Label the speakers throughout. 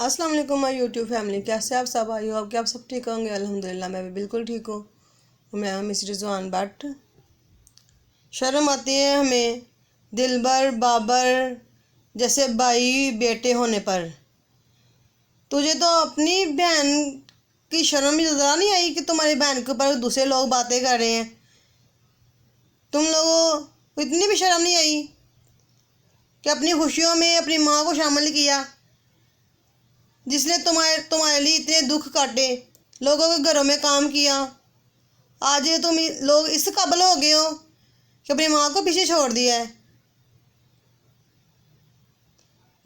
Speaker 1: अस्सलाम वालेकुम my YouTube family. कैसे आप सब? आई हो आप? क्या आप सब ठीक होंगे? अल्हम्दुलिल्लाह मैं भी बिल्कुल ठीक हूँ। मैं हूँ मिस रिजवान भट्ट। शर्म आती है हमें दिलबर बाबर जैसे भाई बेटे होने पर। तुझे तो अपनी बहन की शर्म भी ज़रा नहीं आई कि तुम्हारी बहन के ऊपर दूसरे लोग बातें कर रहे हैं? तुम लोगों को इतनी भी शर्म नहीं आई कि अपनी खुशियों में अपनी माँ को शामिल किया, जिसने तुम्हारे लिए इतने दुख काटे, लोगों के घरों में काम किया। आज तुम लोग इस काबिल हो गए हो कि अपनी माँ को पीछे छोड़ दिया है।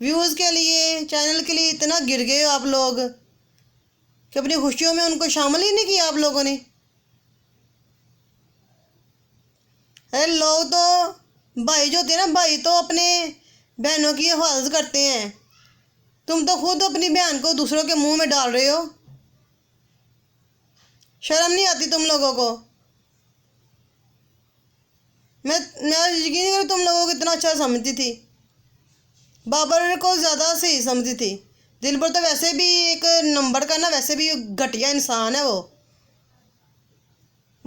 Speaker 1: व्यूज़ के लिए, चैनल के लिए इतना गिर गए हो आप लोग कि अपनी खुशियों में उनको शामिल ही नहीं किया आप लोगों ने। अरे लोग तो भाई जो होते हैं ना, भाई तो अपने बहनों की हिफाजत करते हैं। तुम तो खुद अपनी बहन को दूसरों के मुंह में डाल रहे हो। शर्म नहीं आती तुम लोगों को? मैं यकीन नहीं करूँ, तुम लोगों को इतना अच्छा समझती थी, बाबर को ज़्यादा सही समझती थी। दिलबर तो वैसे भी एक नंबर का ना, वैसे भी घटिया इंसान है। वो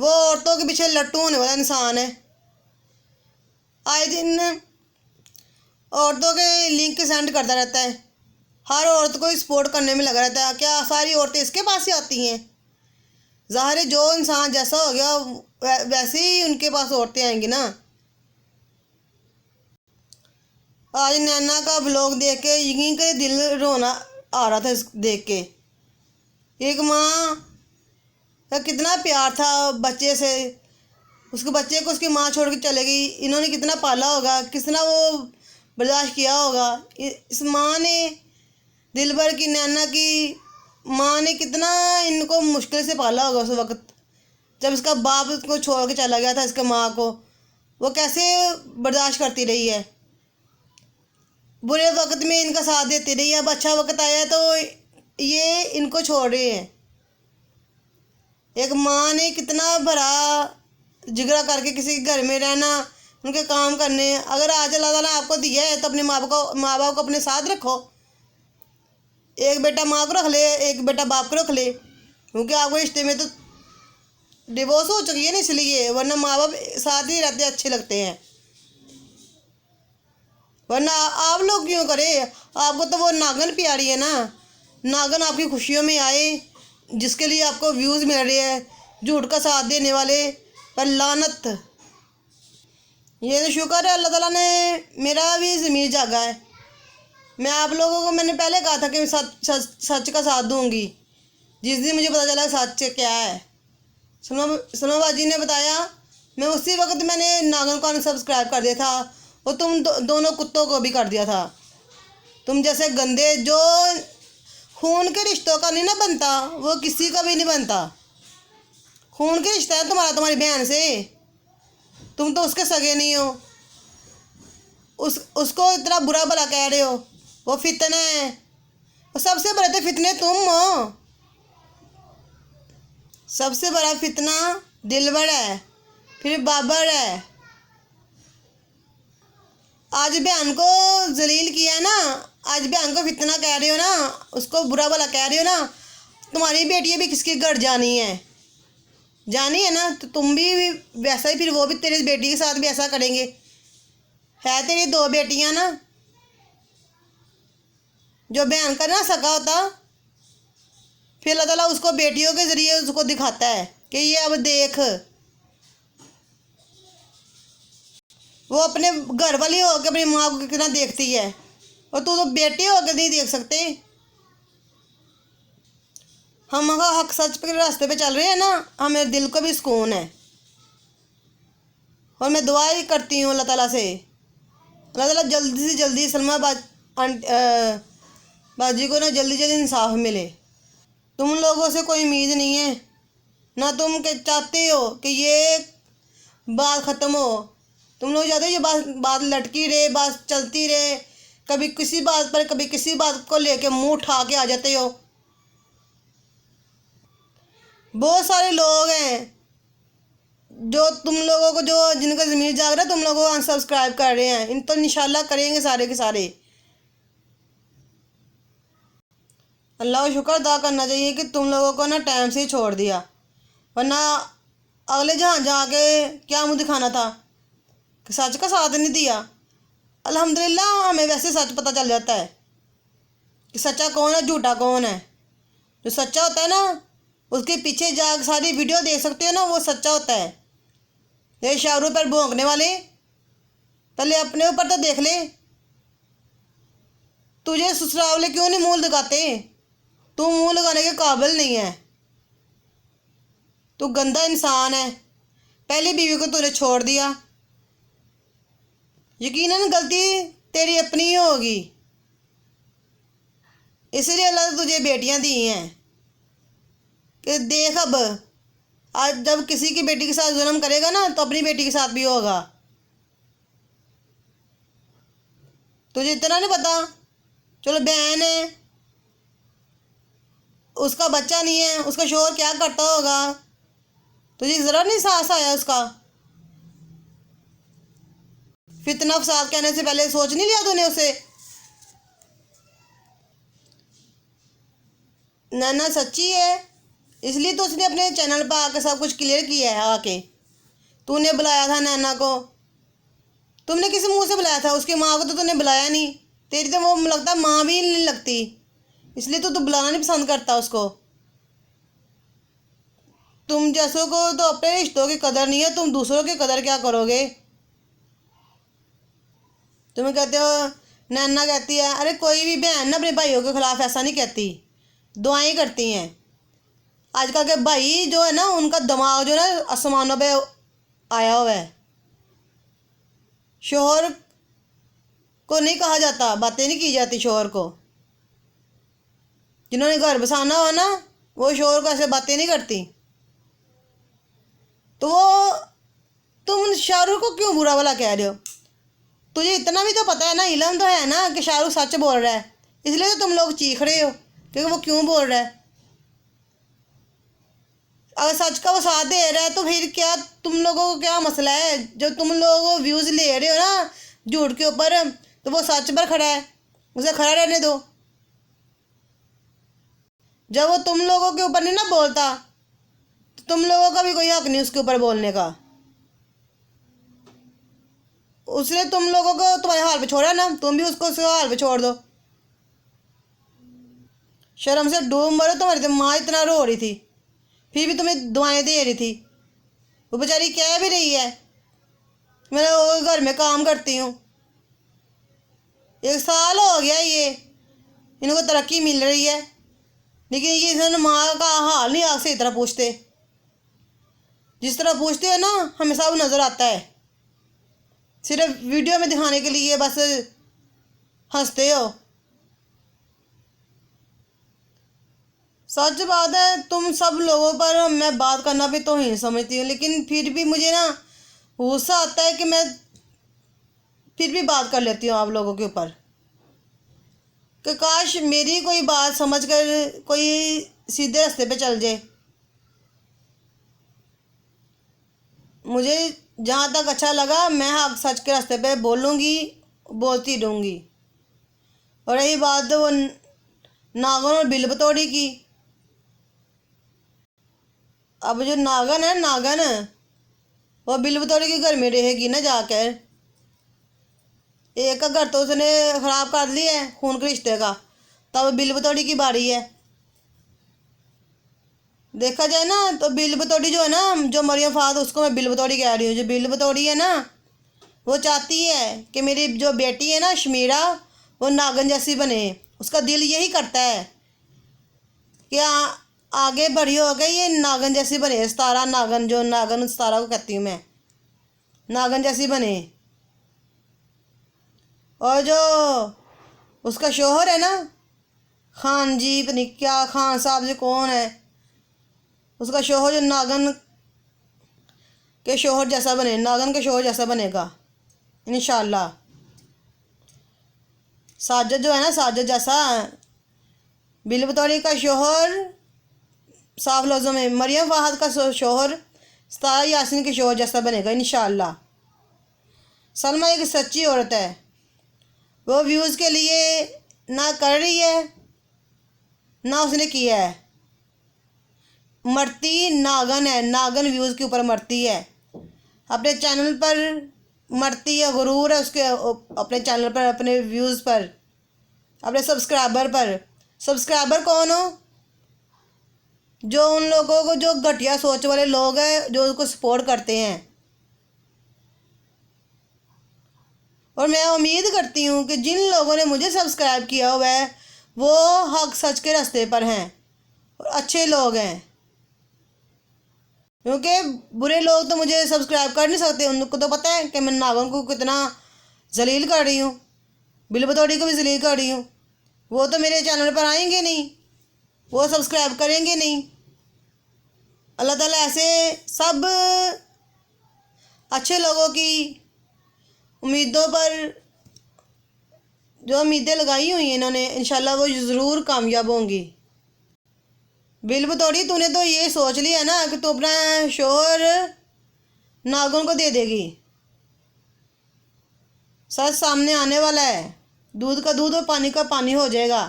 Speaker 1: औरतों के पीछे लट्टू होने वाला इंसान है। आए दिन औरतों के लिंक सेंड करता रहता है, हर औरत को सपोर्ट करने में लगा रहता है। क्या सारी औरतें इसके पास ही आती हैं? ज़ाहिर है जो इंसान जैसा हो गया वैसे ही उनके पास औरतें आएंगी ना। आज नैना का ब्लॉग देख के यकीन करे दिल रोना आ रहा था देख के। एक माँ का कितना प्यार था बच्चे से, उसके बच्चे को उसकी माँ छोड़ के चले गई। इन्होंने कितना पाला होगा, कितना वो बर्दाश्त किया होगा। इस माँ ने, दिलबर की, नैना की माँ ने कितना इनको मुश्किल से पाला होगा। उस वक्त जब इसका बाप उसको छोड़ के चला गया था, इसके माँ को वो कैसे बर्दाश्त करती रही है। बुरे वक्त में इनका साथ देती रही है। अब अच्छा वक्त आया तो ये इनको छोड़ रहे हैं। एक माँ ने कितना भरा जिगरा करके किसी के घर में रहना, उनके काम करने। अगर आज अल्लाह ताला ने आपको दिया है तो अपने माँ बाप को अपने साथ रखो। एक बेटा माँ को रख ले, एक बेटा बाप को रख ले, क्योंकि आपको रिश्ते में तो डिवोर्स हो चुकी है ना, इसलिए। वरना माँ बाप साथ ही रहते अच्छे लगते हैं। वरना आप लोग क्यों करें? आपको तो वो नागन प्यारी है ना। नागन आपकी खुशियों में आए, जिसके लिए आपको व्यूज़ मिल रहे हैं। झूठ का साथ देने वाले पर लानत। ये तो शुक्र है अल्लाह ताला ने मेरा भी ज़मीर जागा है। मैं आप लोगों को, मैंने पहले कहा था कि मैं सच का साथ दूंगी। जिस दिन मुझे पता चला सच क्या है, सलमा बाजी ने बताया, मैं उसी वक्त मैंने नागन को अनसब्सक्राइब कर दिया था। और तुम दोनों कुत्तों को भी कर दिया था। तुम जैसे गंदे, जो खून के रिश्तों का नहीं ना बनता, वो किसी का भी नहीं बनता। खून के रिश्ता है तुम्हारी बहन से, तुम तो उसके सगे नहीं हो। उसको इतना बुरा भला कह रहे हो। वो फितना है। और सबसे बड़े तो फितने तुम हो। सबसे बड़ा फितना दिलबर है, फिर बाबर है। आज बहन को जलील किया ना, आज बहन को फितना कह रहे हो ना, उसको बुरा भला कह रहे हो ना। तुम्हारी बेटी भी किसके घर जानी है ना, तो तुम भी वैसा ही, फिर वो भी तेरी बेटी के साथ भी ऐसा करेंगे। है तेरी दो बेटियां ना, जो बहन का ना सका होता, फिर अल्लाह ताला उसको बेटियों के ज़रिए उसको दिखाता है कि ये अब देख। वो अपने घर वाली होकर अपनी माँ को कितना देखती है, और तू तो बेटी होकर नहीं देख सकते। हम हक सच के रास्ते पे चल रहे हैं ना, हमें दिल को भी सुकून है। और मैं दुआ ही करती हूँ अल्लाह ताला से, अल्लाह ताला जल्दी से जल्दी सलमा बाजी को ना जल्दी जल्दी इंसाफ मिले। तुम लोगों से कोई उम्मीद नहीं है ना, तुम के चाहते हो कि ये बात ख़त्म हो। तुम लोग चाहते हो ये बात लटकी रहे, बात चलती रहे। कभी किसी बात पर, कभी किसी बात को लेके मुंह उठा के आ जाते हो। बहुत सारे लोग हैं जो तुम लोगों को, जो जिनका ज़मीर जाग रहा है, तुम लोगों को अनसब्सक्राइब कर रहे हैं। इन तो इंशाल्लाह करेंगे सारे के सारे। अल्लाह का शुक्र अदा करना चाहिए कि तुम लोगों को ना टाइम से ही छोड़ दिया, वरना अगले जहाँ जाके क्या मुँह दिखाना था कि सच का साथ नहीं दिया। अल्हम्दुलिल्लाह हमें वैसे सच पता चल जाता है कि सच्चा कौन है झूठा कौन है। जो सच्चा होता है ना उसके पीछे जा सारी वीडियो देख सकते हो ना, वो सच्चा होता है। ये शाहरुख पर भौंकने वाले पहले अपने ऊपर तो देख ले, तुझे ससुराल वाले क्यों नहीं मुंह लगाते? तू मुंह लगाने के काबिल नहीं है, तू गंदा इंसान है। पहली बीवी को तूने छोड़ दिया, यकीनन गलती तेरी अपनी ही होगी, इसलिए अल्लाह ने तुझे बेटियां दी हैं कि देख अब आज जब किसी की बेटी के साथ जुल्म करेगा ना तो अपनी बेटी के साथ भी होगा। तुझे इतना नहीं पता? चलो बहन है, उसका बच्चा नहीं है, उसका शोहर क्या करता होगा, तुझे ज़रा नहीं साहस आया उसका? फितना फसाद कहने से पहले सोच नहीं लिया तूने उसे? नैना सच्ची है, इसलिए तो उसने अपने चैनल पर आकर सब कुछ क्लियर किया है। आके तूने बुलाया था नैना को, तुमने किस मुंह से बुलाया था? उसकी माँ को तो तूने बुलाया नहीं, तेरी तो वो लगता माँ भी नहीं लगती, इसलिए तो तू बुलाना नहीं पसंद करता उसको। तुम जैसों को तो अपने रिश्तों की कदर नहीं है, तुम दूसरों की कदर क्या करोगे? तुम्हें कहते हो, नैना कहती है, अरे कोई भी बहन ना अपने भाइयों के खिलाफ ऐसा नहीं कहती, दुआएं करती हैं। आजकल के भाई जो है ना उनका दिमाग जो है ना आसमानों पे आया हुआ है। शोहर को नहीं कहा जाता, बातें नहीं की जाती शोहर को। जिन्होंने घर बसाना हो ना वो शोहर को ऐसे बातें नहीं करती। तो वो तुम शाहरुख को क्यों बुरा भला कह रहे हो? तुझे इतना भी तो पता है ना, इल्म तो है ना कि शाहरुख सच बोल रहा है, इसलिए तो तुम लोग चीख रहे हो कि वो क्यों बोल रहा है। अगर सच का वो साथ दे रहा है तो फिर क्या तुम लोगों को क्या मसला है? जो तुम लोग व्यूज़ ले रहे हो ना झूठ के ऊपर, तो वो सच पर खड़ा है, उसे खड़ा रहने दो। जब वो तुम लोगों के ऊपर नहीं ना बोलता तो तुम लोगों का भी कोई हक नहीं उसके ऊपर बोलने का। उसने तुम लोगों को तुम्हारे हाल पे छोड़ा ना, तुम भी उसको उसके हाल पे छोड़ दो। शर्म से डूब मरो। तुम्हारी तो माँ इतना रो रही थी फिर भी तुम्हें दुआएं दे रही थी, वो बेचारी कह भी रही है मैं वो घर में काम करती हूँ। 1 साल हो गया ये इनको तरक्की मिल रही है, लेकिन ये इन्होंने माँ का हाल नहीं आज से इस तरह पूछते। जिस तरह पूछते हो ना हमें सब नज़र आता है, सिर्फ वीडियो में दिखाने के लिए बस हंसते हो। सच बात है, तुम सब लोगों पर मैं बात करना भी तौहीन समझती हूँ, लेकिन फिर भी मुझे ना गुस्सा आता है कि मैं फिर भी बात कर लेती हूँ आप लोगों के ऊपर, कि काश मेरी कोई बात समझ कर कोई सीधे रास्ते पे चल जाए। मुझे जहाँ तक अच्छा लगा मैं हक सच के रास्ते पे बोलूँगी, बोलती रहूँगी। और रही बात वो नागन और बिल बतौड़ी की, अब जो नागन है नागन वो बिल बतौड़ी के घर में रहेगी ना जाकर। एक का घर तो उसने ख़राब कर लिया है खून के रिश्ते का, तब बिल बतौड़ी की बारी है। देखा जाए ना तो बिल बतौड़ी जो है ना, जो मरियम फाद उसको मैं बिल बतौड़ी कह रही हूँ, जो बिल बतौड़ी है ना वो चाहती है कि मेरी जो बेटी है ना शमीरा वो नागन जैसी बने। उसका दिल यही करता है कि आगे बढ़ी हो गई ये नागन जैसी बने, सितारा नागन, जो नागन सितारा को कहती हूँ मैं, नागन जैसी बने। और जो उसका शोहर है ना खान जी, पता नहीं क्या खान साहब जी कौन है, उसका शोहर जो नागन के शोहर जैसा बने, नागन के शोहर जैसा बनेगा इंशाल्लाह। साजिद जो है ना साजिद जैसा, बिल बतौड़ी का शोहर साफ लफ्ज़ों में मरियम फाहद का शोहर सितारा यासीन के शोहर जैसा बनेगा इंशाल्लाह। सलमा एक सच्ची औरत है, वो व्यूज़ के लिए ना कर रही है ना उसने किया है। मरती नागन है, नागन व्यूज़ के ऊपर मरती है, अपने चैनल पर मरती है, गुरूर है उसके अपने चैनल पर, अपने व्यूज़ पर, अपने सब्सक्राइबर पर। सब्सक्राइबर कौन हो? जो उन लोगों को, जो घटिया सोच वाले लोग हैं, जो उसको सपोर्ट करते हैं। और मैं उम्मीद करती हूँ कि जिन लोगों ने मुझे सब्सक्राइब किया हुआ है वो हक सच के रास्ते पर हैं और अच्छे लोग हैं, क्योंकि बुरे लोग तो मुझे सब्सक्राइब कर नहीं सकते। उनको तो पता है कि मैं नागन को कितना जलील कर रही हूँ, बिलबतौड़ी को भी जलील कर रही हूँ। वो तो मेरे चैनल पर आएंगे नहीं, वो सब्सक्राइब करेंगे नहीं। अल्लाह ताला ऐसे सब अच्छे लोगों की उम्मीदों पर, जो उम्मीदें लगाई हुई हैं इन्होंने, इंशाल्लाह वो ज़रूर कामयाब होंगी। बिलबतौड़ी, तूने तो ये सोच लिया ना कि तू अपना शोहर नागन को दे देगी। सच सामने आने वाला है, दूध का दूध और पानी का पानी हो जाएगा।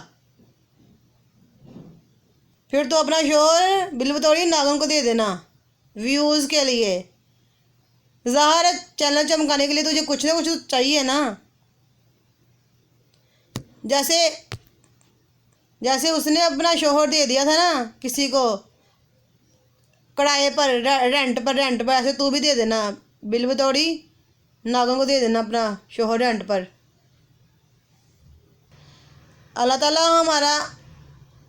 Speaker 1: फिर तो अपना शोहर बिलबतौड़ी नागन को दे देना व्यूज़ के लिए। ज़ाहिर है चैनल चमकाने के लिए तुझे कुछ ना कुछ चाहिए ना। जैसे जैसे उसने अपना शोहर दे दिया था ना किसी को किराए पर, रेंट पर, ऐसे तू भी दे देना बिलबतौड़ी, नागन को दे देना अपना शोहर रेंट पर। अल्लाह ताला हमारा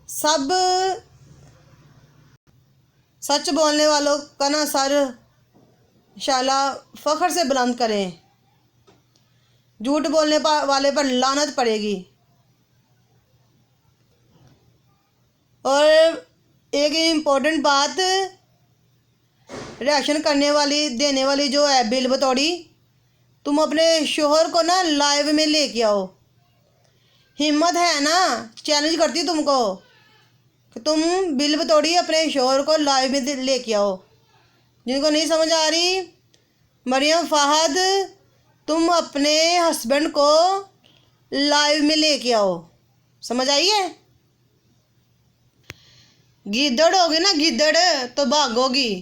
Speaker 1: सब सच बोलने वालों का ना सर इंशाल्लाह फ़ख्र से बुलंद करें। झूठ बोलने वाले पर लानत पड़ेगी। और एक इम्पोर्टेंट बात, रिएक्शन करने वाली, देने वाली जो है बिलबतौड़ी, तुम अपने शोहर को ना लाइव में लेके आओ। हिम्मत है ना, चैलेंज करती तुमको कि तुम बिलबतौड़ी अपने शोहर को लाइव में लेके आओ। जिनको नहीं समझ आ रही, मरियम फ़ाहद, तुम अपने हस्बैंड को लाइव में लेके आओ। समझ आई है? गिद्दड़ होगी ना, गिद्दड़ तो भागोगी,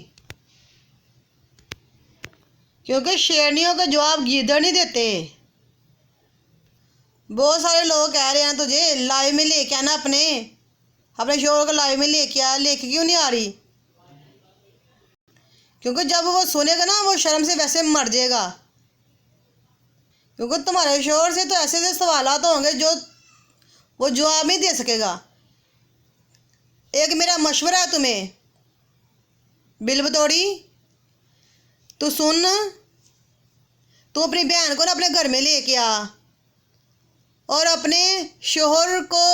Speaker 1: क्योंकि शेरनियों का जवाब गिद्दड़ नहीं देते। बहुत सारे लोग कह रहे हैं तुझे लाइव में लेके आना, अपने शोहर को लाइव में लेके आ। लेके क्यों नहीं आ रही? क्योंकि जब वो सुनेगा ना वो शर्म से वैसे मर जाएगा। क्योंकि तुम्हारे शोहर से तो ऐसे ऐसे सवालात होंगे जो वो जवाब नहीं दे सकेगा। एक मेरा मशवरा है तुम्हें बिलबतौड़ी, तू सुन, तू अपनी बहन को ना अपने घर में लेके आ और अपने शोहर को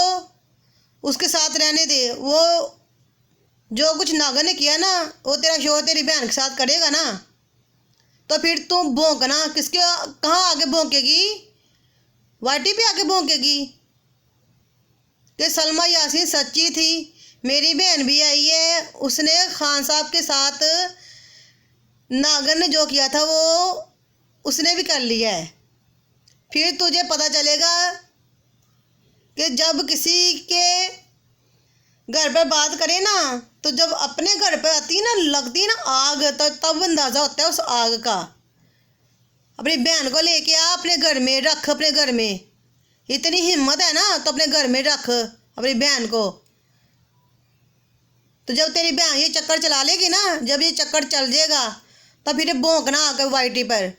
Speaker 1: उसके साथ रहने दे। वो जो कुछ नागन ने किया ना वो तेरा शोहर तेरी बहन के साथ करेगा ना, तो फिर तू भौंकना किसके, कहाँ आगे भौंकेगी? वाटी पे आके भौंकेगी कि सलमा यासीन सच्ची थी, मेरी बहन भी आई है, उसने खान साहब के साथ नागन ने जो किया था वो उसने भी कर लिया है। फिर तुझे पता चलेगा कि जब किसी के घर पर बात करें ना, तो जब अपने घर पर आती ना, लगती ना आग, तो तब अंदाज़ा होता है उस आग का। अपनी बहन को लेके आ, अपने घर में रख, अपने घर में इतनी हिम्मत है ना तो अपने घर में रख अपनी बहन को। तो जब तेरी बहन ये चक्कर चला लेगी ना, जब ये चक्कर चल जाएगा तब फिर भौंकना आकर वाइटी पर।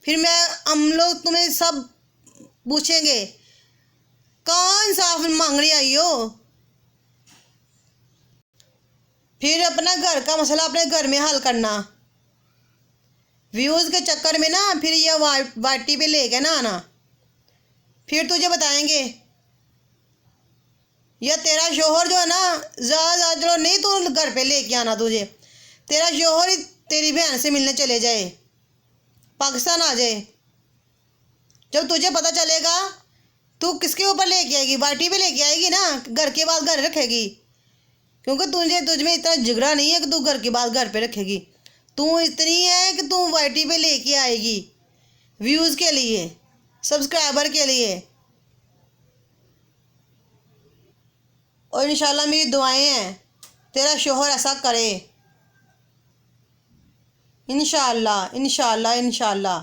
Speaker 1: फिर हम लोग तुम्हें सब पूछेंगे कौन इंसाफ मांगने आई हो। फिर अपना घर का मसला अपने घर में हल करना। व्यूज़ के चक्कर में ना फिर ये वाइटी पे लेके ना आना। फिर तुझे बताएंगे, या तेरा शोहर जो है ना, ज़्यादा चलो नहीं तो घर पे लेके आना तुझे, तेरा शोहर ही तेरी बहन से मिलने चले जाए, पाकिस्तान आ जाए। जब तुझे पता चलेगा तू किसके ऊपर लेके आएगी? वाइटी पे लेके आएगी ना, घर के बाद घर रखेगी। क्योंकि तुझ में इतना जिगरा नहीं है कि तू घर की बात घर पे रखेगी। तू इतनी है कि तू वाइटी पे लेके आएगी व्यूज़ के लिए, सब्सक्राइबर के लिए। और इंशाल्लाह मेरी दुआएं हैं तेरा शोहर ऐसा करे, इंशाल्लाह इंशाल्लाह इंशाल्लाह।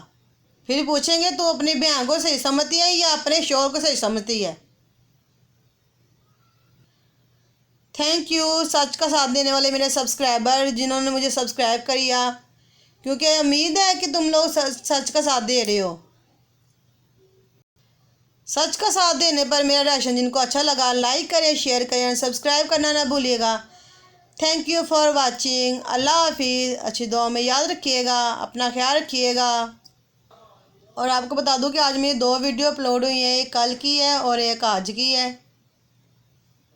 Speaker 1: फिर पूछेंगे तू अपनी बहन को सही समझती है या अपने शोहर को सही समझती है। थैंक यू सच का साथ देने वाले मेरे सब्सक्राइबर जिन्होंने मुझे सब्सक्राइब किया, क्योंकि उम्मीद है कि तुम लोग सच का साथ दे रहे हो। सच का साथ देने पर मेरा रिएक्शन जिनको अच्छा लगा लाइक करें, शेयर करें, सब्सक्राइब करना ना भूलिएगा। Thank you for watching. अल्लाह हाफिज़। अच्छी दुआ में याद रखिएगा, अपना ख्याल रखिएगा। और आपको बता दूं कि आज मेरी 2 वीडियो अपलोड हुई हैं, एक कल की है और एक आज की है।